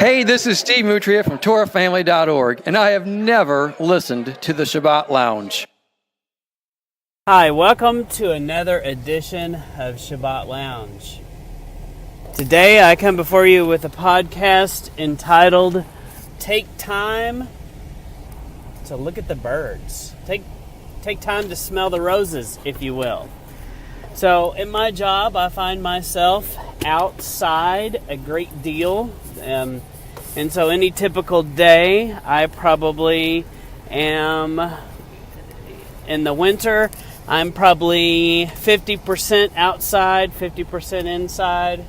Hey, this is Steve Mutria from TorahFamily.org, and I have never listened to the Shabbat Lounge. Hi, welcome to another edition of Shabbat Lounge. Today I come before you with a podcast entitled Take Time to Look at the Birds. Take time to smell the roses, if you will. So in my job, I find myself outside a great deal. And so any typical day, I probably am, in the winter, I'm probably 50% outside, 50% inside.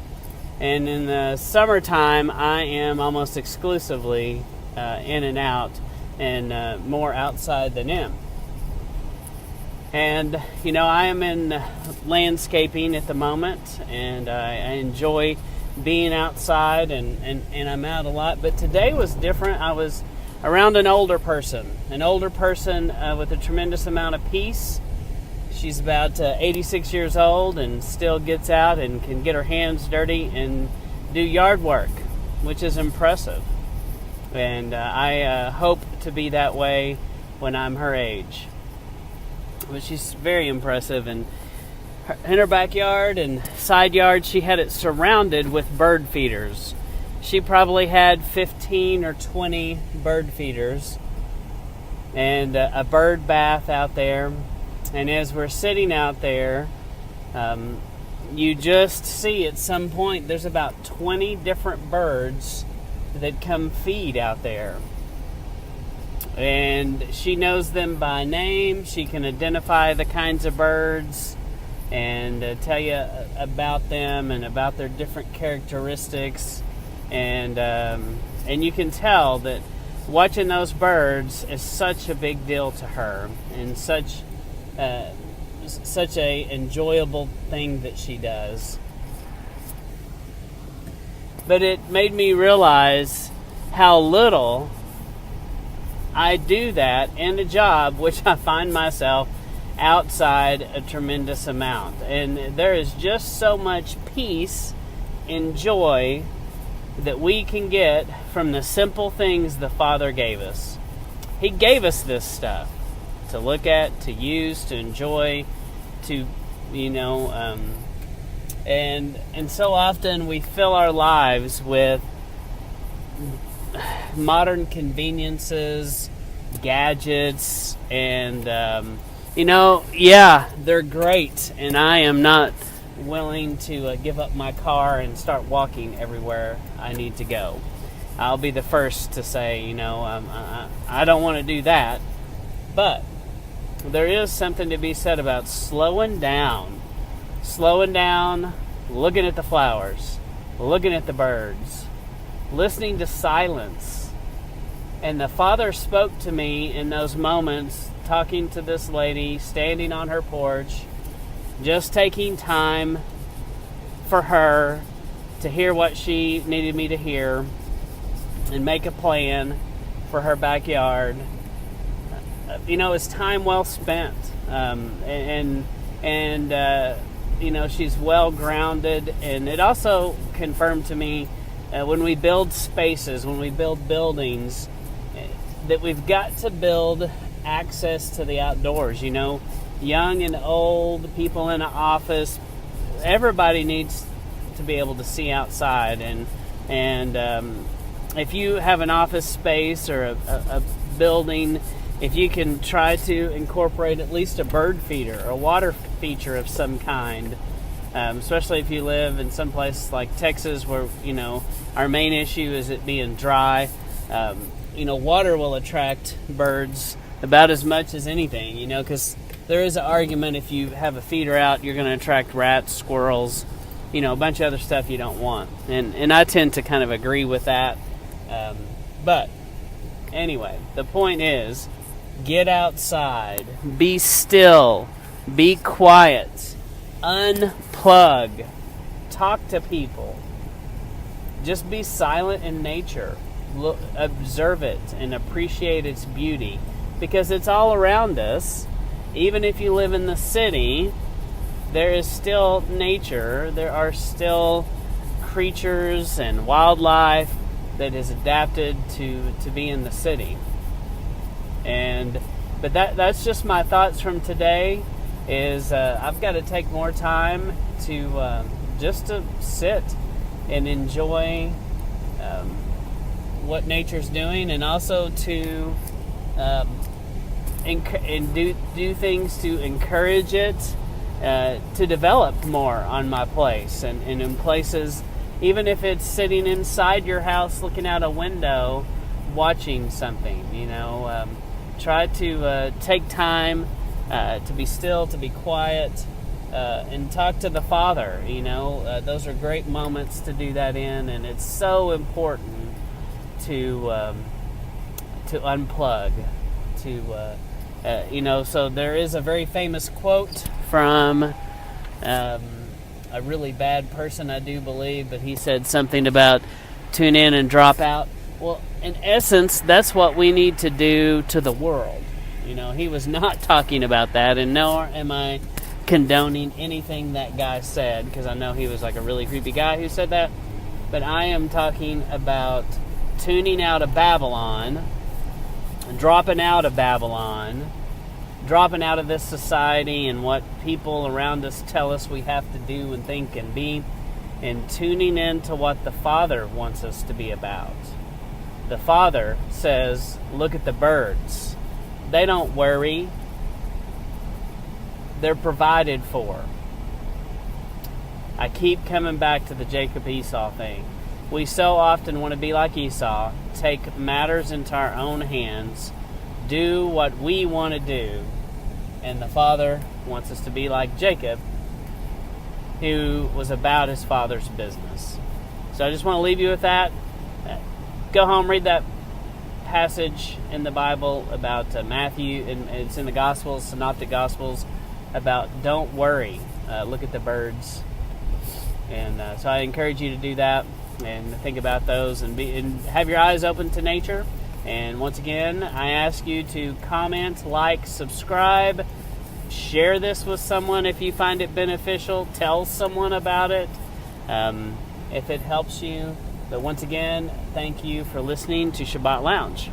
And in the summertime, I am almost exclusively in and out, and more outside than in. And, you know, I am in landscaping at the moment, and I enjoy being outside, and I'm out a lot. But today was different. I was around an older person with a tremendous amount of peace. She's about 86 years old and still gets out and can get her hands dirty and do yard work, which is impressive. And I hope to be that way when I'm her age. But she's very impressive, and in her backyard and side yard, she had it surrounded with bird feeders. She probably had 15 or 20 bird feeders and a bird bath out there. And as we're sitting out there, you just see at some point there's about 20 different birds that come feed out there. And she knows them by name. She can identify the kinds of birds and tell you about them and about their different characteristics. And you can tell that watching those birds is such a big deal to her, and such a enjoyable thing that she does. But it made me realize how little I do that in a job which I find myself outside a tremendous amount. And there is just so much peace and joy that we can get from the simple things the Father gave us. He gave us this stuff to look at, to use, to enjoy, to, and so often we fill our lives with modern conveniences, gadgets, and, they're great, and I am not willing to give up my car and start walking everywhere I need to go. I'll be the first to say, I don't want to do that, but there is something to be said about slowing down, looking at the flowers, looking at the birds, listening to silence. And the Father spoke to me in those moments, talking to this lady, standing on her porch, just taking time for her to hear what she needed me to hear and make a plan for her backyard. It's time well spent, she's well grounded. And it also confirmed to me when we build spaces, when we build buildings, that we've got to build access to the outdoors. Young and old, people in an office, everybody needs to be able to see outside. And if you have an office space or a building, if you can try to incorporate at least a bird feeder or a water feature of some kind, especially if you live in some place like Texas where, our main issue is it being dry. Water will attract birds about as much as anything, because there is an argument if you have a feeder out, you're going to attract rats, squirrels, a bunch of other stuff you don't want. And I tend to kind of agree with that. But anyway, the point is, get outside, be still, be quiet, unplug, talk to people, just be silent in nature. Look, observe it and appreciate its beauty, because it's all around us. Even if you live in the city, there is still nature. There are still creatures and wildlife that is adapted to be in the city. But that's just my thoughts from today. Is I've got to take more time to just to sit and enjoy what nature's doing, and also to do things to encourage it to develop more on my place and in places, even if it's sitting inside your house looking out a window watching something. Try to take time to be still, to be quiet, and talk to the Father. Those are great moments to do that in, and it's so important to unplug. So there is a very famous quote from a really bad person, I do believe, but he said something about tune in and drop out. Well, in essence, that's what we need to do to the world. He was not talking about that, and nor am I condoning anything that guy said, because I know he was like a really creepy guy who said that. But I am talking about tuning out of Babylon, dropping out of Babylon, dropping out of this society and what people around us tell us we have to do and think and be, and tuning into what the Father wants us to be about. The Father says, look at the birds. They don't worry. They're provided for. I keep coming back to the Jacob-Esau thing. We so often want to be like Esau, take matters into our own hands, do what we want to do, and the Father wants us to be like Jacob, who was about his father's business. So I just want to leave you with that. Go home, read that passage in the Bible about Matthew, and it's in the Gospels, Synoptic Gospels, about don't worry, look at the birds. And so I encourage you to do that and think about those and have your eyes open to nature. And once again, I ask you to comment, like, subscribe, share this with someone if you find it beneficial, tell someone about it if it helps you. But once again, thank you for listening to Shabbat Lounge.